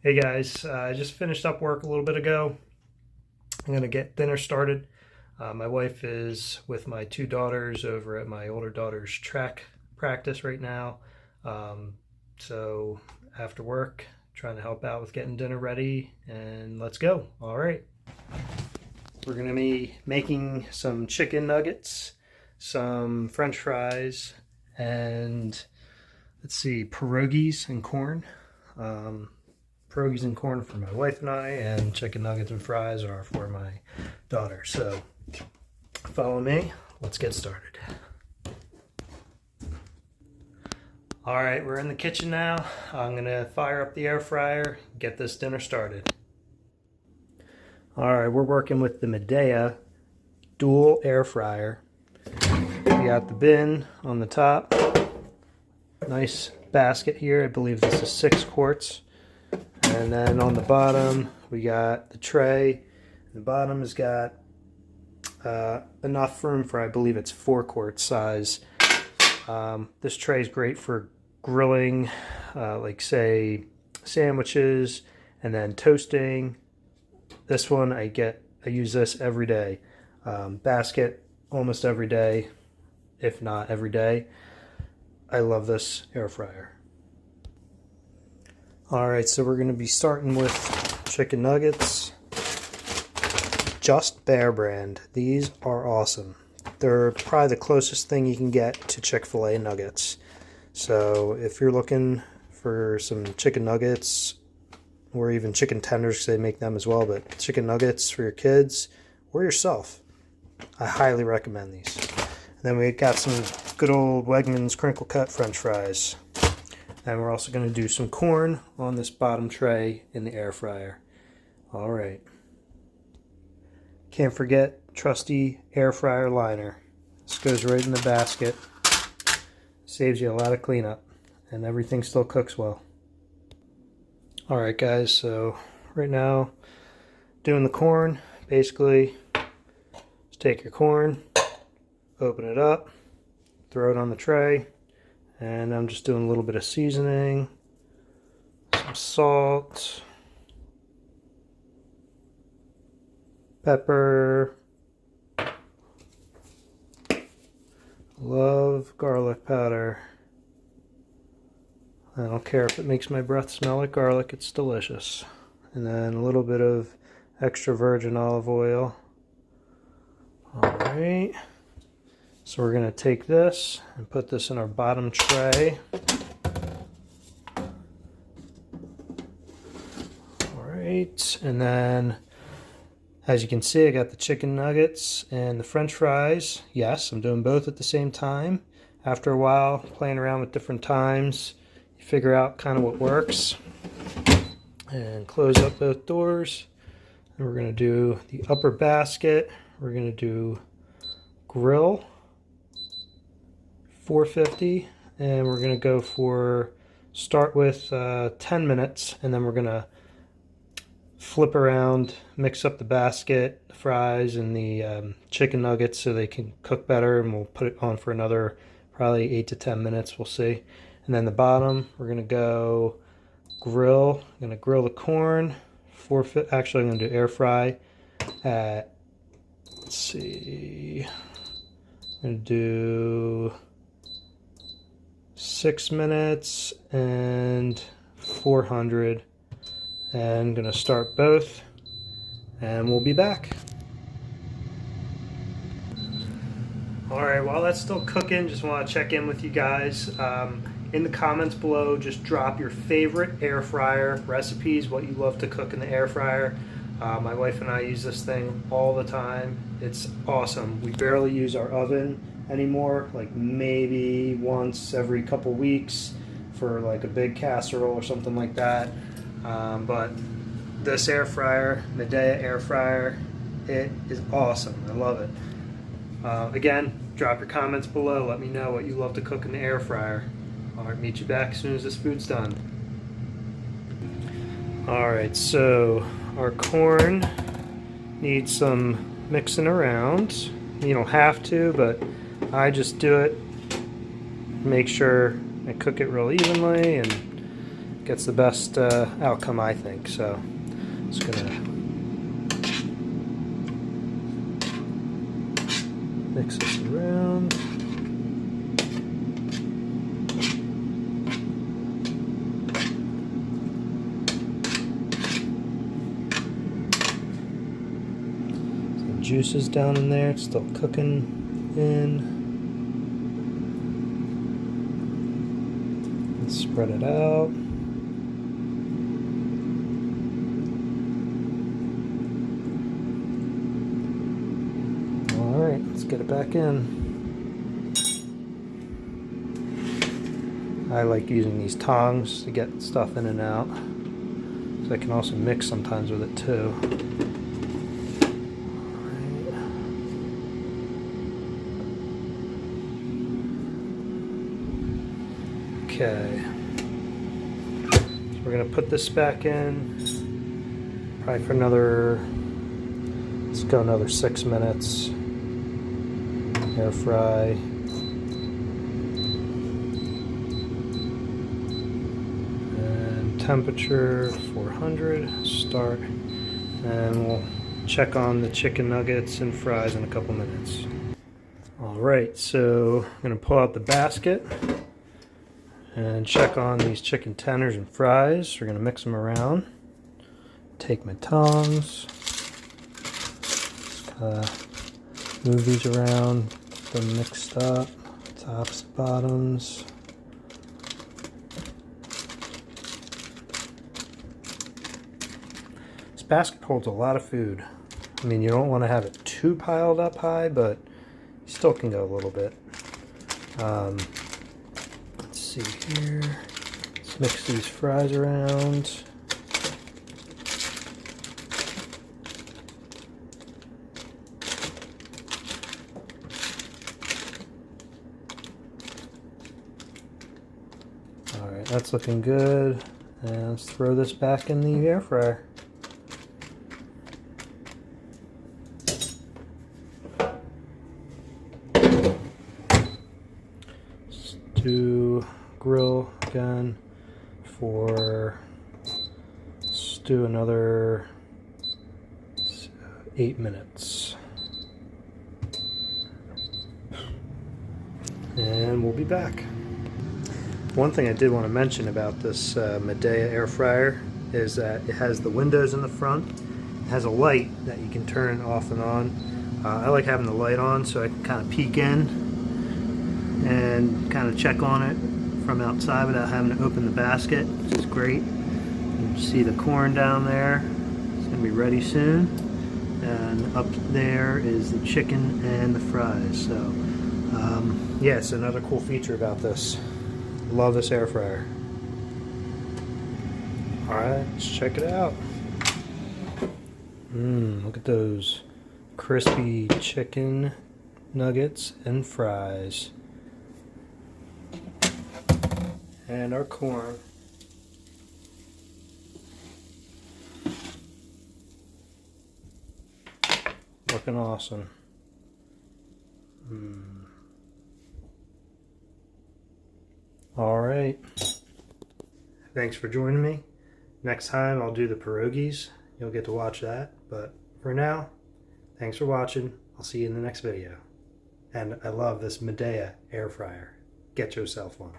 Hey guys, I just finished up work a little bit ago. I'm gonna get dinner started. My wife is with my two daughters over at my older daughter's track practice right now. Um, so after work, trying to help out with getting dinner ready, and let's go. All right. We're gonna be making some chicken nuggets, some French fries, and let's see, pierogies and corn. Um, Pierogies and corn for my wife and I, and chicken nuggets and fries are for my daughter. So follow me. Let's get started. All right, we're in the kitchen now. I'm gonna fire up the air fryer, get this dinner started. All right, we're working with the Midea dual air fryer. We got the bin on the top. Nice basket here. I believe this is 6 quarts. And then on the bottom, we got the tray. The bottom has got enough room for, I believe it's 4-quart size. This tray is great for grilling, like say sandwiches, and then toasting. This one I use this every day. Basket almost every day, if not every day. I love this air fryer. Alright, so we're going to be starting with chicken nuggets. Just Bear brand. These are awesome. They're probably the closest thing you can get to Chick-fil-A nuggets. So if you're looking for some chicken nuggets, or even chicken tenders, because they make them as well, but chicken nuggets for your kids or yourself, I highly recommend these. And then we got some good old Wegmans crinkle cut French fries. And we're also going to do some corn on this bottom tray in the air fryer. All right. Can't forget trusty air fryer liner. This goes right in the basket. Saves you a lot of cleanup, and everything still cooks well. All right, guys. So right now, doing the corn. Basically, just take your corn, open it up, throw it on the tray. And I'm just doing a little bit of seasoning, some salt, pepper. Love garlic powder. I don't care if it makes my breath smell like garlic, it's delicious. And then a little bit of extra virgin olive oil. Alright. So we're going to take this and put this in our bottom tray. Alright, and then as you can see, I got the chicken nuggets and the French fries. Yes, I'm doing both at the same time. After a while, playing around with different times, you figure out kind of what works. And close up both doors. And we're going to do the upper basket. We're going to do grill. 450, and we're going to go for, start with 10 minutes, and then we're going to flip around, mix up the basket, the fries, and the chicken nuggets so they can cook better, and we'll put it on for another probably 8 to 10 minutes, we'll see. And then the bottom, we're going to go grill. I'm going to grill the corn, actually I'm going to do air fry at, let's see, I'm going to do 6 minutes and 400, and I'm going to start both and we'll be back. Alright, while that's still cooking, just want to check in with you guys. In the comments below, just drop your favorite air fryer recipes, what you love to cook in the air fryer. My wife and I use this thing all the time. It's awesome. We barely use our oven anymore, like maybe once every couple weeks for like a big casserole or something like that. But this air fryer, Midea air fryer, it is awesome. I love it. Again, drop your comments below. Let me know what you love to cook in the air fryer. Alright, meet you back as soon as this food's done. Alright, so our corn needs some mixing around. You don't have to, but I just do it. Make sure I cook it real evenly and gets the best outcome, I think. So just gonna mix this around. Some juices down in there, it's still cooking in. Spread it out. Alright, let's get it back in. I like using these tongs to get stuff in and out. So I can also mix sometimes with it too. Okay, so we're going to put this back in probably for another, let's go another 6 minutes. Air fry. And temperature 400, start. And we'll check on the chicken nuggets and fries in a couple minutes. Alright, so I'm going to pull out the basket and check on these chicken tenders and fries. We're going to mix them around. Take my tongs, move these around, get them mixed up, tops, bottoms. This basket holds a lot of food. I mean, you don't want to have it too piled up high, but you still can go a little bit. See here, let's mix these fries around. Alright, that's looking good. And let's throw this back in the air fryer. Let's do grill again for, let's do another 8 minutes. And we'll be back. One thing I did want to mention about this Midea air fryer is that it has the windows in the front. It has a light that you can turn off and on. I like having the light on so I can kind of peek in and kind of check on it from outside without having to open the basket, which is great. You can see the corn down there. It's going to be ready soon. And up there is the chicken and the fries. So yeah, it's another cool feature about this. Love this air fryer. Alright, let's check it out. Look at those crispy chicken nuggets and fries. And our corn. Looking awesome. Alright. Thanks for joining me. Next time I'll do the pierogies. You'll get to watch that. But for now, thanks for watching. I'll see you in the next video. And I love this Midea air fryer. Get yourself one.